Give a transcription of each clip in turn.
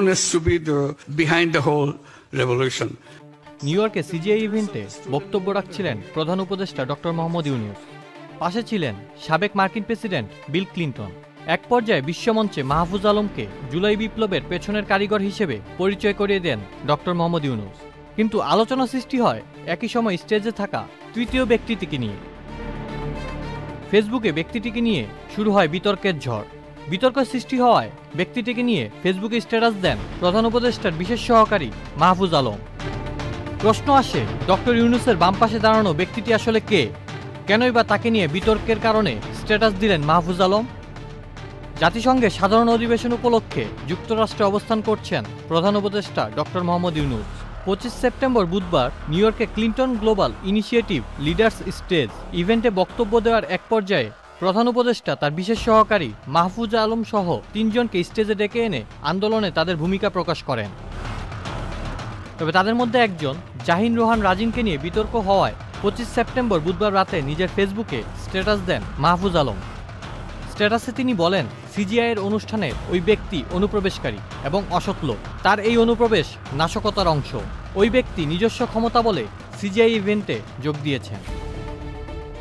known as to be behind the whole revolution. New ইয়র্কে CGI ইভেন্টে বক্তব্য রাখছিলেন প্রধান উপদেষ্টা ডক্টর মোহাম্মদ ইউনূস। পাশে ছিলেন সাবেক মার্কিন প্রেসিডেন্ট বিল ক্লিন্টন। এক পর্যায়ে বিশ্বমঞ্চে মাহফুজ আলমকে জুলাই বিপ্লবের পেছনের কারিগর হিসেবে পরিচয় করিয়ে দেন ডক্টর মোহাম্মদ ইউনূস। কিন্তু আলোচনা সৃষ্টি হয় একই সময় স্টেজে থাকা তৃতীয় ব্যক্তিটিকে নিয়ে। ফেসবুকে ব্যক্তিটিকে নিয়ে শুরু হয় বিতর্কের ঝড়। বিতর্ক সৃষ্টি হওয়ায় ব্যক্তিটিকে নিয়ে ফেসবুকে স্ট্যাটাস দেন প্রধান উপদেষ্টার বিশেষ সহকারী মাহফুজ আলম। প্রশ্ন আসে, ডক্টর ইউনূসের বাম পাশে দাঁড়ানো ব্যক্তিটি আসলে কে? কেনই বা তাকে নিয়ে বিতর্কের কারণে স্ট্যাটাস দিলেন মাহফুজ আলম? জাতিসংঘের সাধারণ অধিবেশন উপলক্ষে যুক্তরাষ্ট্রে অবস্থান করছেন প্রধান উপদেষ্টা ডক্টর মোহাম্মদ ইউনূস। 25 সেপ্টেম্বর বুধবার নিউ ইয়র্কে Clinton global initiative leaders stage ইভেন্টে বক্তব্য দেওয়ার এক পর্যায়ে প্রধান উপদেষ্টা তার বিশেষ সহকারী মাহফুজ আলম সহ 3 জনকে স্টেজে ডেকে এনে আন্দোলনে তাদের ভূমিকা প্রকাশ করেন। তবে তাদের মধ্যে একজন জাহিন রোহান রাজিনকে নিয়ে বিতর্ক হওয়ায় 25 সেপ্টেম্বর বুধবার রাতে নিজের ফেসবুকে স্ট্যাটাস দেন মাহফুজ আলম। স্ট্যাটাসে তিনি বলেন, সিজিআইয়ের অনুষ্ঠানে ওই ব্যক্তি অনুপ্রবেশকারী এবং অসৎ লোক। তার এই অনুপ্রবেশ নাশকতার অংশ। ওই ব্যক্তি নিজস্ব ক্ষমতা বলে সিজিআই ইভেন্টে যোগ দিয়েছেন।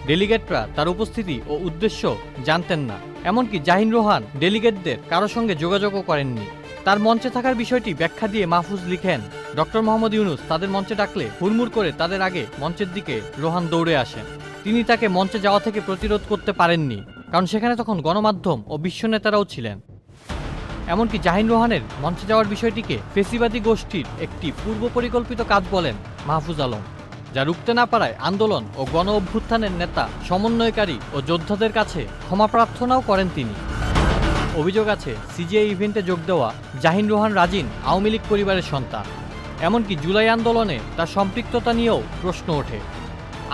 ডেলিগেটরা তার উপস্থিতি ও উদ্দেশ্য জানতেন না। এমনকি জাহিন রোহান ডেলিগেটদের কারো সঙ্গে যোগাযোগও করেননি। তার মঞ্চে থাকার বিষয়টি ব্যাখ্যা দিয়ে মাহফুজ লিখেন, ডক্টর মোহাম্মদ ইউনূস তাদের মঞ্চে ডাকলে হুড়মুড় করে তাদের আগে মঞ্চের দিকে রোহান দৌড়ে আসেন। তিনি তাকে মঞ্চে যাওয়া থেকে প্রতিরোধ করতে পারেননি, কারণ সেখানে তখন গণমাধ্যম ও বিশ্ব নেতারাও ছিলেন। এমনকি জাহিন রোহানের মঞ্চে যাওয়ার বিষয়টিকে ফেসিবাদী গোষ্ঠীর একটি পূর্ব পরিকল্পিত কাজ বলেন মাহফুজ আলম, যা রুখতে না পারায় আন্দোলন ও গণ অভ্যুত্থানের নেতা, সমন্বয়কারী ও যোদ্ধাদের কাছে ক্ষমা প্রার্থনাও করেন তিনি। অভিযোগ আছে, সিজিআই ইভেন্টে যোগ দেওয়া জাহিন রোহান রাজিন আওয়ামী লীগ পরিবারের সন্তান। এমনকি জুলাই আন্দোলনে তার সম্পৃক্ততা নিয়েও প্রশ্ন ওঠে।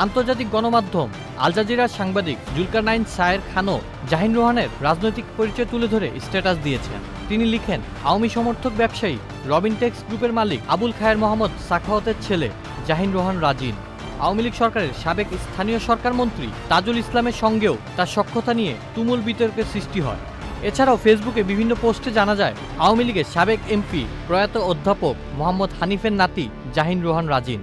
আন্তর্জাতিক গণমাধ্যম আল জাজিরার সাংবাদিক জুলকারনাইন সায়ের খানও জাহিন রোহানের রাজনৈতিক পরিচয় তুলে ধরে স্ট্যাটাস দিয়েছেন। তিনি লিখেন, আওয়ামী সমর্থক ব্যবসায়ী রবিনটেক্স গ্রুপের মালিক আবুল খায়ের মোহাম্মদ সাখাওয়াতের ছেলে জাহিন রোহান রাজিন। আওয়ামী লীগ সরকারের সাবেক স্থানীয় সরকার মন্ত্রী তাজুল ইসলামের সঙ্গেও তার সখ্যতা নিয়ে তুমুল বিতর্কের সৃষ্টি হয়। এছাড়াও ফেসবুকে বিভিন্ন পোস্টে জানা যায়, আওয়ামী লীগের সাবেক এমপি প্রয়াত অধ্যাপক মোহাম্মদ হানিফের নাতি জাহিন রোহান রাজিন।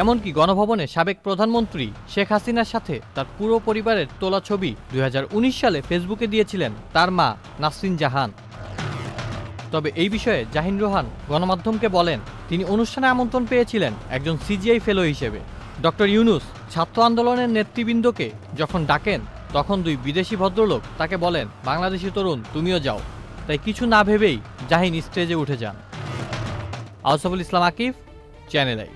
এমনকি গণভবনে সাবেক প্রধানমন্ত্রী শেখ হাসিনার সাথে তার পুরো পরিবারের তোলা ছবি 2019 সালে ফেসবুকে দিয়েছিলেন তার মা নাসরিন জাহান। তবে এই বিষয়ে জাহিন রোহান গণমাধ্যমকে বলেন, তিনি অনুষ্ঠানে আমন্ত্রণ পেয়েছিলেন একজন সিজিআই ফেলো হিসেবে। ডক্টর ইউনূস ছাত্র আন্দোলনের নেতৃবৃন্দকে যখন ডাকেন, তখন 2 বিদেশি ভদ্রলোক তাকে বলেন, বাংলাদেশি তরুণ তুমিও যাও। তাই কিছু না ভেবেই জাহিন স্টেজে উঠে যান। আউসাফুল ইসলাম আকিফ, চ্যানেল আই।